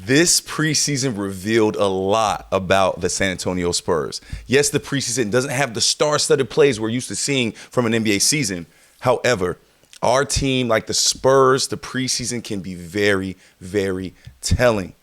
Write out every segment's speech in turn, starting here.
This preseason revealed a lot about the San Antonio Spurs. Yes, the preseason doesn't have the star-studded plays we're used to seeing from an NBA season. However, our team, like the Spurs, the preseason can be very, very telling.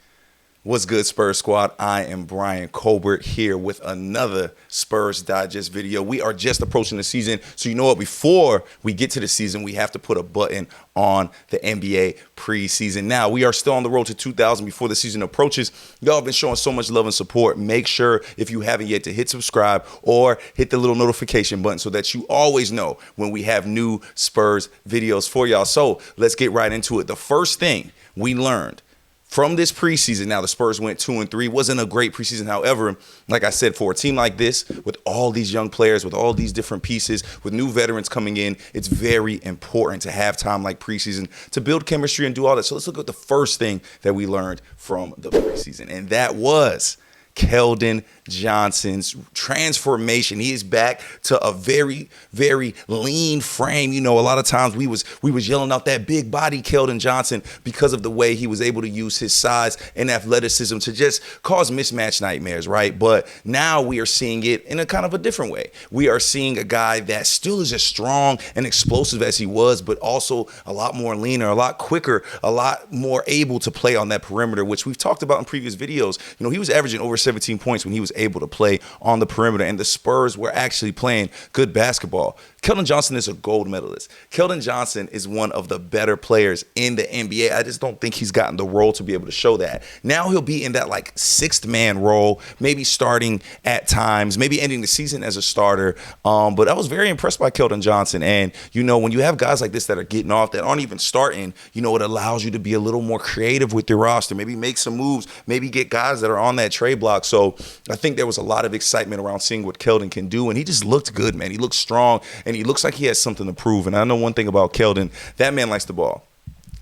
What's good, Spurs squad? I am Bryan Colbert here with another Spurs Digest video. We are just approaching the season, so you know what? Before we get to the season, we have to put a button on the NBA preseason. Now, we are still on the road to 2,000 before the season approaches. Y'all have been showing so much love and support. Make sure, if you haven't yet, to hit subscribe or hit the little notification button so that you always know when we have new Spurs videos for y'all. So let's get right into it. The first thing we learned from this preseason, now the Spurs went 2-3, wasn't a great preseason. However, like I said, for a team like this, with all these young players, with all these different pieces, with new veterans coming in, it's very important to have time like preseason to build chemistry and do all that. So let's look at the first thing that we learned from the preseason, and that was Keldon Johnson's transformation. He is back to a very, very lean frame. You know, a lot of times we was yelling out that big body Keldon Johnson because of the way he was able to use his size and athleticism to just cause mismatch nightmares, right? But now we are seeing it in a kind of a different way. We are seeing a guy that still is as strong and explosive as he was, but also a lot more leaner, a lot quicker, a lot more able to play on that perimeter, which we've talked about in previous videos. You know, he was averaging over 17 points when he was able to play on the perimeter, and the Spurs were actually playing good basketball. Keldon Johnson is a gold medalist. Keldon Johnson is one of the better players in the NBA. I just don't think he's gotten the role to be able to show that. Now he'll be in that like sixth man role, maybe starting at times, maybe ending the season as a starter. But I was very impressed by Keldon Johnson. And, you know, when you have guys like this that are getting off, that aren't even starting, you know, it allows you to be a little more creative with your roster, maybe make some moves, maybe get guys that are on that trade block. So I think there was a lot of excitement around seeing what Keldon can do. And he just looked good, man. He looked strong, and he looks like he has something to prove. And I know one thing about Keldon: that man likes the ball.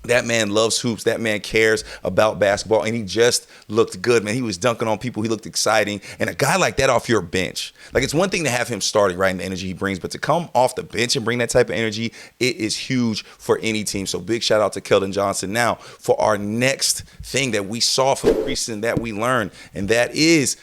That man loves hoops. That man cares about basketball, and he just looked good, man. He was dunking on people. He looked exciting. And a guy like that off your bench, like, it's one thing to have him starting, right, and the energy he brings, but to come off the bench and bring that type of energy, it is huge for any team. So big shout out to Keldon Johnson. Now, for our next thing that we saw from the preseason that we learned, and that is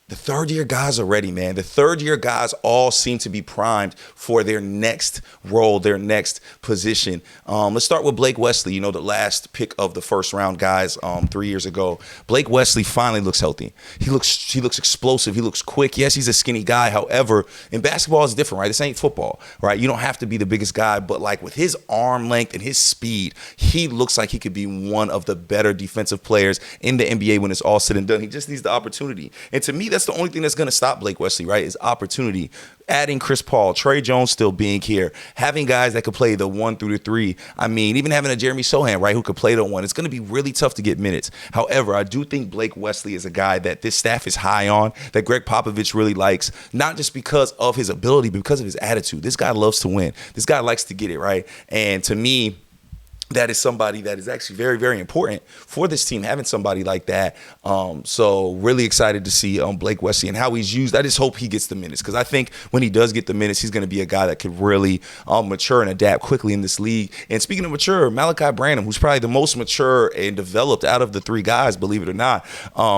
the third-year guys are ready, man. The third-year guys all seem to be primed for their next role, their next position. Let's start with Blake Wesley, you know, the last pick of the first-round guys 3 years ago. Blake Wesley finally looks healthy. He looks explosive. He looks quick. Yes, he's a skinny guy. However, in basketball, it's different, right? This ain't football, right? You don't have to be the biggest guy, but like with his arm length and his speed, he looks like he could be one of the better defensive players in the NBA when it's all said and done. He just needs the opportunity. And to me, that's the only thing that's going to stop Blake Wesley, right, is opportunity. Adding Chris Paul, Tre Jones still being here, having guys that could play the 1 through the 3. I mean, even having a Jeremy Sochan, right, who could play the 1. It's going to be really tough to get minutes. However, I do think Blake Wesley is a guy that this staff is high on, that Gregg Popovich really likes, not just because of his ability, but because of his attitude. This guy loves to win. This guy likes to get it, right? And to me, that is somebody that is actually very, very important for this team, having somebody like that. So really excited to see Blake Wesley and how he's used. I just hope he gets the minutes, because I think when he does get the minutes, he's going to be a guy that could really mature and adapt quickly in this league. And speaking of mature, Malachi Branham, who's probably the most mature and developed out of the three guys, believe it or not,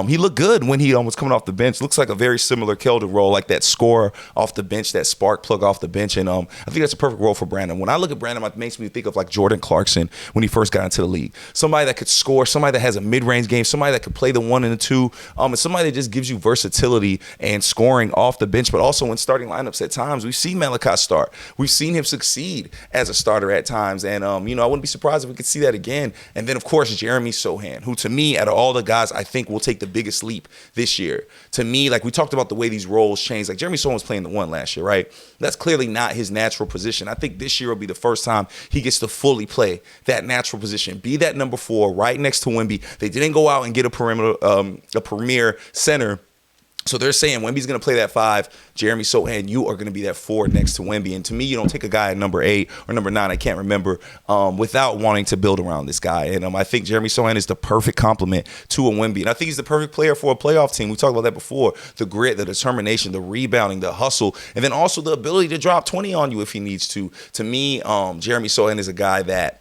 he looked good when he was coming off the bench. Looks like a very similar Keldon role, like that scorer off the bench, that spark plug off the bench. And I think that's a perfect role for Branham. When I look at Branham, it makes me think of like Jordan Clarkson when he first got into the league. Somebody that could score, somebody that has a mid-range game, somebody that could play the 1 and the 2, and somebody that just gives you versatility and scoring off the bench, but also in starting lineups at times. We've seen Malachi start. We've seen him succeed as a starter at times, and you know, I wouldn't be surprised if we could see that again. And then, of course, Jeremy Sochan, who to me, out of all the guys, I think will take the biggest leap this year. To me, like we talked about the way these roles change, like Jeremy Sochan was playing the 1 last year, right? That's clearly not his natural position. I think this year will be the first time he gets to fully play that natural position, be that number 4 right next to Wemby. They didn't go out and get a premier center. So they're saying Wemby's going to play that 5. Jeremy Sochan, you are going to be that 4 next to Wemby. And to me, you don't take a guy at number 8 or number 9, I can't remember, without wanting to build around this guy. And I think Jeremy Sochan is the perfect complement to a Wemby. And I think he's the perfect player for a playoff team. We talked about that before. The grit, the determination, the rebounding, the hustle, and then also the ability to drop 20 on you if he needs to. To me, Jeremy Sochan is a guy that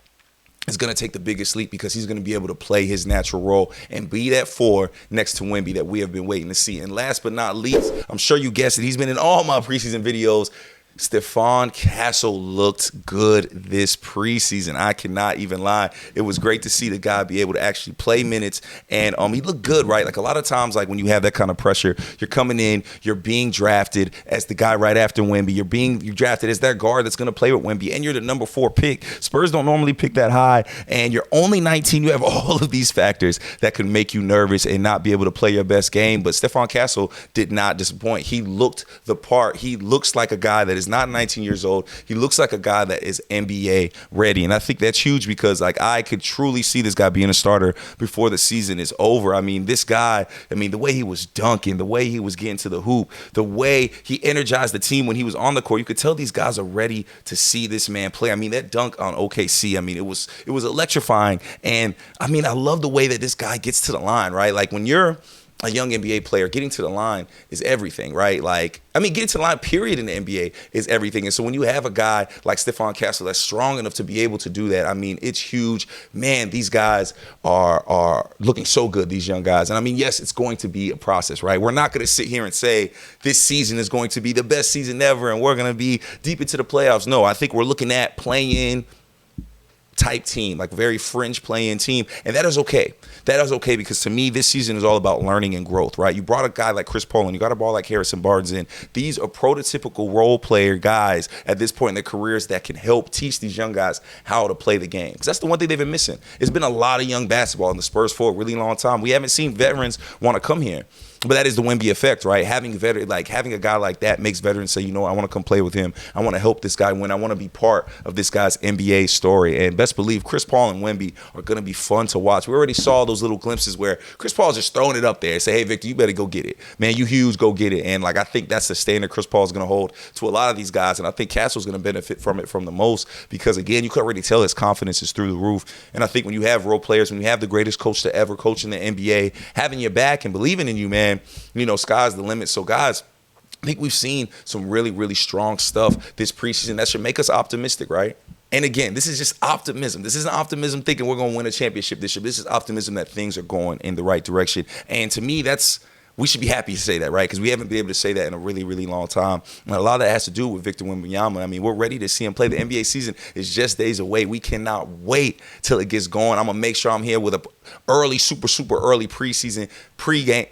is going to take the biggest leap because he's going to be able to play his natural role and be that 4 next to Wemby that we have been waiting to see. And last but not least, I'm sure you guessed it, he's been in all my preseason videos. Stephon Castle looked good this preseason. I cannot even lie. It was great to see the guy be able to actually play minutes, and he looked good, right? Like a lot of times, like when you have that kind of pressure, you're coming in, you're being drafted as the guy right after Wemby. You're drafted as that guard that's going to play with Wemby, and you're the number 4 pick. Spurs don't normally pick that high, and you're only 19. You have all of these factors that could make you nervous and not be able to play your best game. But Stephon Castle did not disappoint. He looked the part. He looks like a guy that is not 19 years old. He looks like a guy that is NBA ready. And I think that's huge because like I could truly see this guy being a starter before the season is over. I mean, this guy, the way he was dunking, the way he was getting to the hoop, the way he energized the team when he was on the court, you could tell these guys are ready to see this man play. I mean, that dunk on OKC, it was electrifying. And I love the way that this guy gets to the line, right? Like when you're a young NBA player, getting to the line is everything, right? Getting to the line, period, in the NBA is everything. And so when you have a guy like Stephon Castle that's strong enough to be able to do that, it's huge. Man, these guys are looking so good, these young guys. And yes, it's going to be a process, right? We're not going to sit here and say this season is going to be the best season ever and we're going to be deep into the playoffs. No, I think we're looking at play-in type team, like very fringe play-in team, and that is okay. That is okay because to me, this season is all about learning and growth, right? You brought a guy like Chris Paul and you got a ball like Harrison Barnes in. These are prototypical role player guys at this point in their careers that can help teach these young guys how to play the game. Because that's the one thing they've been missing. It's been a lot of young basketball in the Spurs for a really long time. We haven't seen veterans want to come here. But that is the Wemby effect, right? Having a guy like that makes veterans say, I want to come play with him. I want to help this guy win. I want to be part of this guy's NBA story. And best believe Chris Paul and Wemby are going to be fun to watch. We already saw those little glimpses where Chris Paul's just throwing it up there and say, hey, Victor, you better go get it. Man, you huge, go get it. And I think that's the standard Chris Paul is going to hold to a lot of these guys. And I think Castle's going to benefit from it from the most because, again, you could already tell his confidence is through the roof. And I think when you have role players, when you have the greatest coach to ever coach in the NBA, having your back and believing in you, man, sky's the limit. So, guys, I think we've seen some really, really strong stuff this preseason that should make us optimistic, right? And again, this is just optimism. This isn't optimism thinking we're going to win a championship this year. This is optimism that things are going in the right direction. And to me, we should be happy to say that, right? Because we haven't been able to say that in a really, really long time. And a lot of that has to do with Victor Wembanyama. We're ready to see him play. The NBA season is just days away. We cannot wait till it gets going. I'm going to make sure I'm here with a super, super early preseason pregame.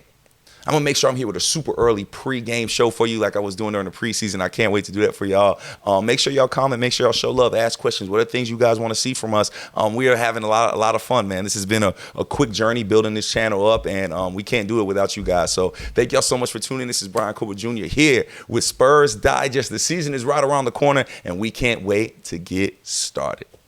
I'm going to make sure I'm here with a super early pregame show for you like I was doing during the preseason. I can't wait to do that for y'all. Make sure y'all comment. Make sure y'all show love. Ask questions. What are things you guys want to see from us? We are having a lot of fun, man. This has been a quick journey building this channel up, and we can't do it without you guys. So thank y'all so much for tuning in. This is Bryan Colbert Jr. here with Spurs Digest. The season is right around the corner, and we can't wait to get started.